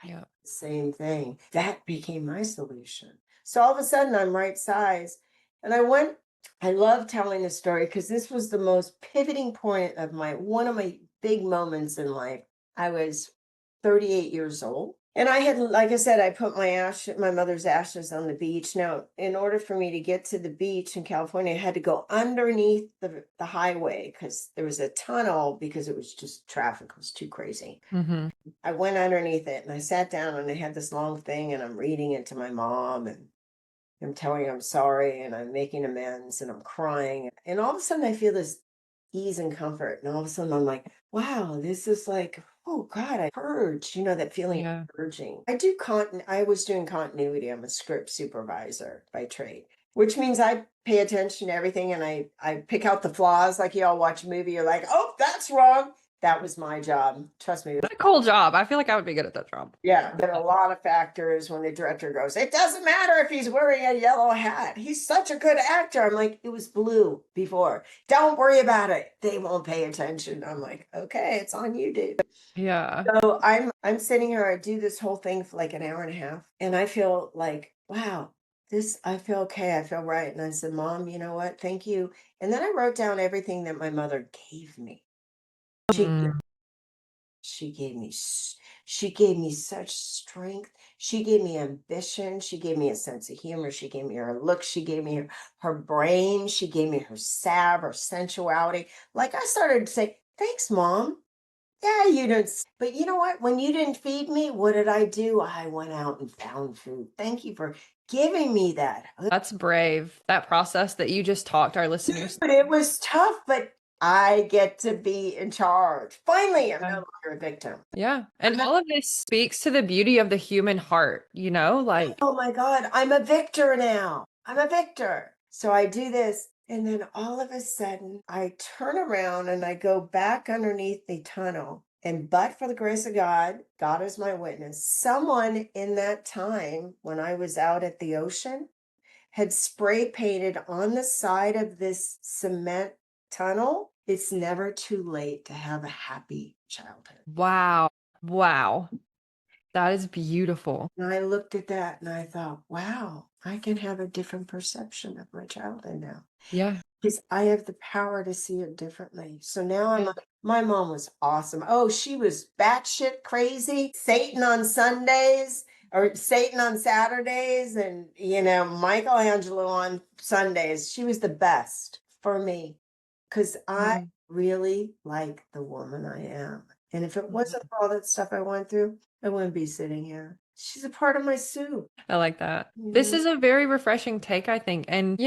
Yeah.
Same thing. That became my solution. So all of a sudden I'm right size. And I love telling the story because this was the most pivoting point of one of my big moments in life. I was 38 years old. And I had, like I said, I put my mother's ashes on the beach. Now, in order for me to get to the beach in California, I had to go underneath the highway because there was a tunnel because it was just traffic was too crazy.
Mm-hmm.
I went underneath it and I sat down and I had this long thing and I'm reading it to my mom and I'm telling her I'm sorry and I'm making amends and I'm crying. And all of a sudden I feel this ease and comfort. And all of a sudden I'm like, wow, this is like, oh God, I purged, that feeling
Yeah.
of purging. I was doing continuity. I'm a script supervisor by trade, which means I pay attention to everything and I pick out the flaws. Like you all watch a movie, you're like, oh, that's wrong. That was my job. Trust me.
What a cool job. I feel like I would be good at that job.
Yeah, there are a lot of factors when the director goes, it doesn't matter if he's wearing a yellow hat. He's such a good actor. I'm like, it was blue before. Don't worry about it. They won't pay attention. I'm like, okay, it's on you, dude.
Yeah.
So I'm sitting here, I do this whole thing for like an hour and a half, and I feel like, wow, I feel okay. I feel right. And I said, Mom, you know what? Thank you. And then I wrote down everything that my mother gave me. She
Mm.
She gave me she gave me such strength. She gave me ambition. She gave me a sense of humor. She gave me her look. She gave me her brain. She gave me her sav, her sensuality. Like I started to say, thanks, Mom. Yeah, you didn't. But you know what? When you didn't feed me, what did I do? I went out and found food. Thank you for giving me that.
That's brave. That process that you just talked our listeners.
But it was tough, but I get to be in charge. Finally, I'm no
Yeah.
longer a victim.
Yeah. And all of this speaks to the beauty of the human heart, like,
Oh my God, I'm a victor now. I'm a victor. So I do this. And then all of a sudden, I turn around and I go back underneath the tunnel. And but for the grace of God, God is my witness. Someone in that time when I was out at the ocean had spray painted on the side of this cement tunnel. It's never too late to have a happy childhood.
wow. Wow. That is beautiful.
And I looked at that and I thought, wow, I can have a different perception of my childhood now
Yeah.
because I have the power to see it differently. So now I'm
Yeah.
like, My mom was awesome. Oh, she was batshit crazy. Satan on Sundays or Satan on Saturdays and, Michelangelo on Sundays. She was the best for me because I
Mm.
really like the woman I am. And if it wasn't
Mhm.
for all that stuff I went through, I wouldn't be sitting here. She's a part of my soup.
I like that. This
You
is a very refreshing take, I think. And,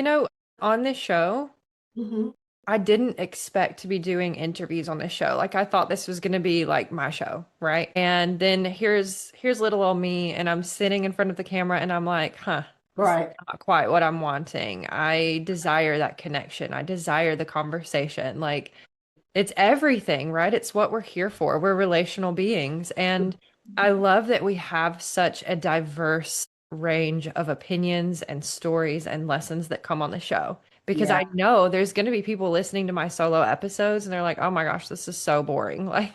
on this show,
know?
I didn't expect to be doing interviews on this show. Like I thought this was going to be like my show, right? And then here's little old me and I'm sitting in front of the camera and I'm like, "Huh, this is
Right.
not quite what I'm wanting. I desire that connection. I desire the conversation." Like it's everything, right? It's what we're here for. We're relational beings. And I love that we have such a diverse range of opinions and stories and lessons that come on the show. Because
Yeah.
I know there's going to be people listening to my solo episodes and they're like, oh my gosh, this is so boring. Like,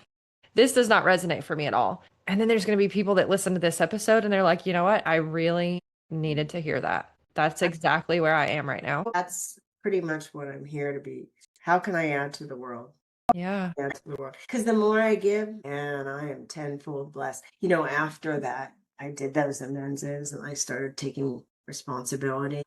this does not resonate for me at all. And then there's going to be people that listen to this episode and they're like, you know what? I really needed to hear that. That's exactly where I am right now.
That's pretty much what I'm here to be. How can I add to the world?
Yeah.
Add to the world. Because the more I give, and I am tenfold blessed. After that, I did those amends and I started taking responsibility.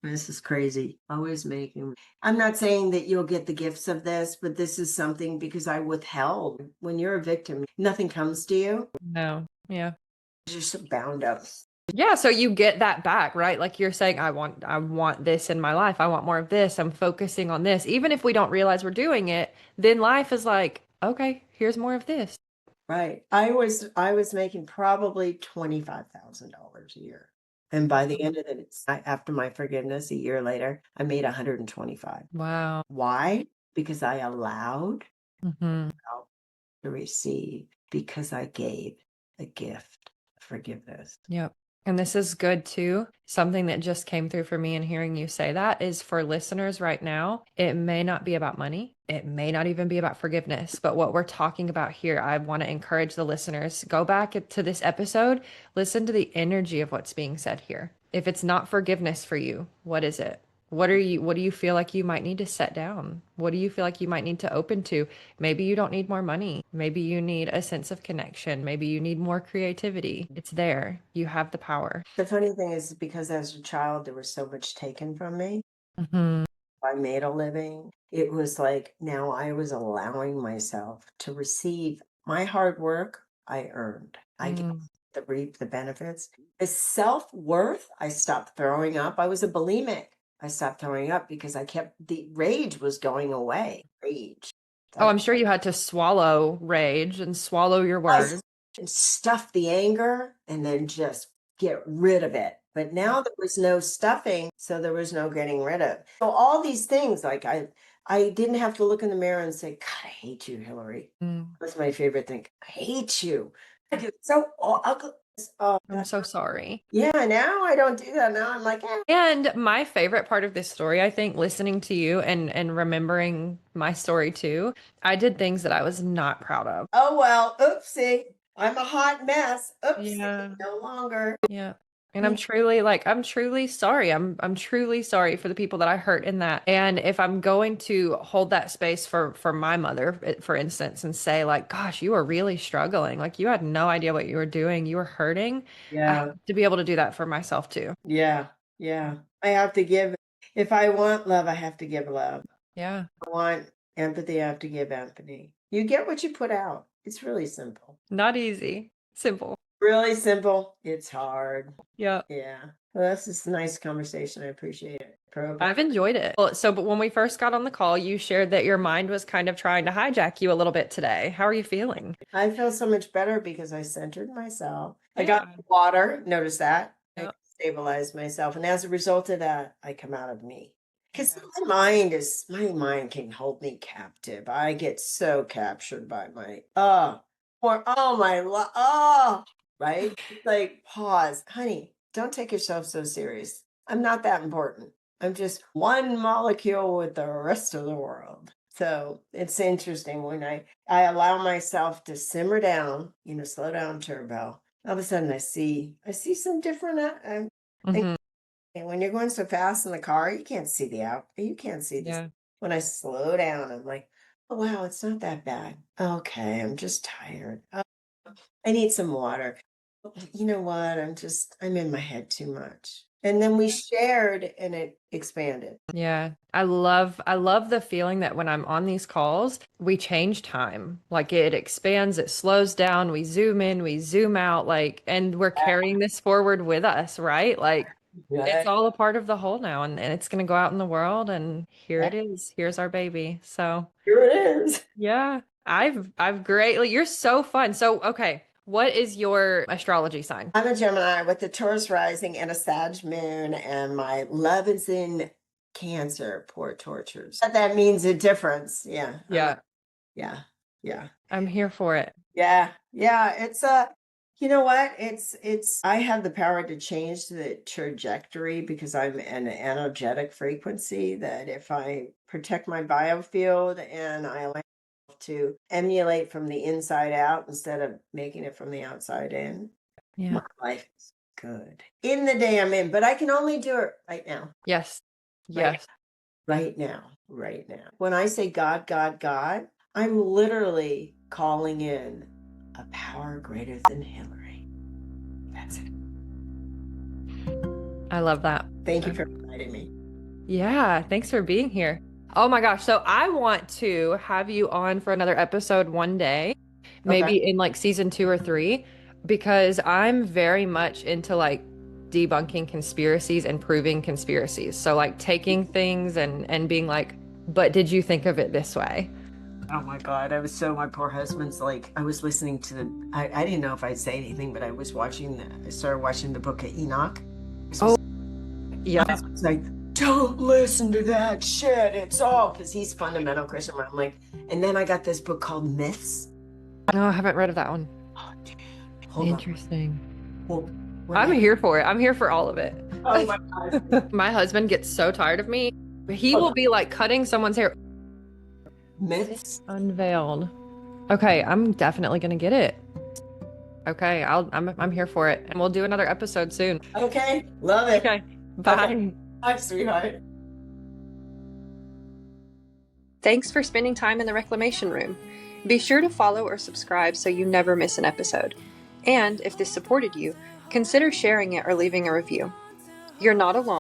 This is crazy, I was making, I'm not saying that you'll get the gifts of this, but this is something because I withheld. When you're a victim, nothing comes to you.
No. Yeah.
You're just bound up.
Yeah, so you get that back, right? Like you're saying, I want this in my life. I want more of this. I'm focusing on this. Even if we don't realize we're doing it, then life is like, okay, here's more of this.
Right. I was making probably $25,000 a year. And by the end of it, after my forgiveness a year later, I made 125.
Wow.
Why? Because I allowed
Hmm.
myself to receive, because I gave a gift of forgiveness.
Yep. And this is good too. Something that just came through for me in hearing you say that is for listeners right now, it may not be about money. It may not even be about forgiveness. But what we're talking about here, I want to encourage the listeners, go back to this episode, listen to the energy of what's being said here. If it's not forgiveness for you, what is it? What do you feel like you might need to set down? What do you feel like you might need to open to? Maybe you don't need more money. Maybe you need a sense of connection. Maybe you need more creativity. It's there. You have the power.
The funny thing is because as a child, there was so much taken from me.
Hmm.
I made a living. It was like now I was allowing myself to receive my hard work I earned. I get
Mm.
the reap the benefits. The self-worth, I stopped throwing up. I was a bulimic. I stopped throwing up because the rage was going away. Rage.
Oh,
I,
I'm sure you had to swallow rage and swallow your
I
words.
stuff the anger and then just get rid of it. But now there was no stuffing, so there was no getting rid of. So all these things, like I didn't have to look in the mirror and say, God, I hate you, Hillary.
Mm.
That's my favorite thing. I hate you. Like, it's so ugly. Oh,
I'm so sorry.
yeah, now I don't do that. Now I'm like,
And my favorite part of this story, I think, listening to you and remembering my story too, I did things that I was not proud of.
oh well, oopsie. I'm a hot mess. Oopsie,
Yeah.
no longer.
Yeah. And I'm truly sorry. I'm truly sorry for the people that I hurt in that. And if I'm going to hold that space for my mother, for instance, and say like, gosh, you were really struggling. Like you had no idea what you were doing. You were hurting. I have
Yeah.
to be able to do that for myself too.
Yeah, yeah. I have to give, if I want love, I have to give love.
Yeah.
I want empathy, I have to give empathy. You get what you put out. It's really simple.
Not easy. Simple.
Really simple. It's hard.
Yeah.
Yeah. Well, this is a nice conversation. I appreciate it. Program.
I've enjoyed it. Well, so, but when we first got on the call, you shared that your mind was kind of trying to hijack you a little bit today. How are you feeling?
I feel so much better because I centered myself. I got
Yeah.
water. Notice that. I
Yep.
stabilized myself. And as a result of that, I come out of me. Because
Yeah.
my mind can hold me captive. I get so captured by right? It's like, pause, honey, don't take yourself so serious. I'm not that important. I'm just one molecule with the rest of the world. So it's interesting when I allow myself to simmer down, slow down turbo. All of a sudden I see some different things.
Hmm.
And when you're going so fast in the car, you can't see the out. You can't see this.
Yeah.
When I slow down, I'm like, Oh, wow, it's not that bad. Okay, I'm just tired. Oh, I need some water. You know what? I'm in my head too much. And then we shared and it expanded.
Yeah. I love the feeling that when I'm on these calls, we change time. Like it expands, it slows down, we zoom in, we zoom out, like, and we're carrying this forward with us, right? Like it's
Yeah.
all a part of the whole now and it's gonna go out in the world and here
Yeah,
it is. Here's our baby. So
here it is.
yeah, I've greatly, you're so fun. So okay, what is your astrology sign?
I'm a Gemini with the Taurus rising and a Sag moon, and my love is in Cancer. Poor tortures. But that means a difference. Yeah.
Yeah,
Yeah. Yeah.
I'm here for it.
Yeah. Yeah. You know what? I have the power to change the trajectory because I'm an energetic frequency that if I protect my biofield and I allow myself to emulate from the inside out instead of making it from the outside in,
Yeah.
my life is good in the day I'm in, but I can only do it right now,
Yes.
right,
Yes.
right now, right now. When I say God, God, God, I'm literally calling in a power greater than Hillary. That's it.
I love that.
Thank you for inviting me.
Yeah, thanks for being here. Oh my gosh. So I want to have you on for another episode one day,
Okay.
maybe in like season 2 or 3, because I'm very much into like debunking conspiracies and proving conspiracies. So like taking things and being like, but did you think of it this way?
Oh my God. My poor husband's like, I was listening to I didn't know if I'd say anything, but I started watching the book of Enoch.
Oh, yeah.
It's like, don't listen to that shit. It's all because he's fundamental Christian. I'm like, and then I got this book called Myths.
No, I haven't read of that one.
Oh, dude, hold
Interesting.
on. Well,
I'm here for it. I'm here for all of it.
Oh my God.
My husband gets so tired of me. He will be like cutting someone's hair.
Myths.
Unveiled. Okay, I'm definitely gonna get it. Okay, I'm here for it. And we'll do another episode soon.
Okay, love it.
Okay. Bye.
Okay. Bye, sweetheart.
Thanks for spending time in the Reclamation Room. Be sure to follow or subscribe so you never miss an episode. And if this supported you, consider sharing it or leaving a review. You're not alone.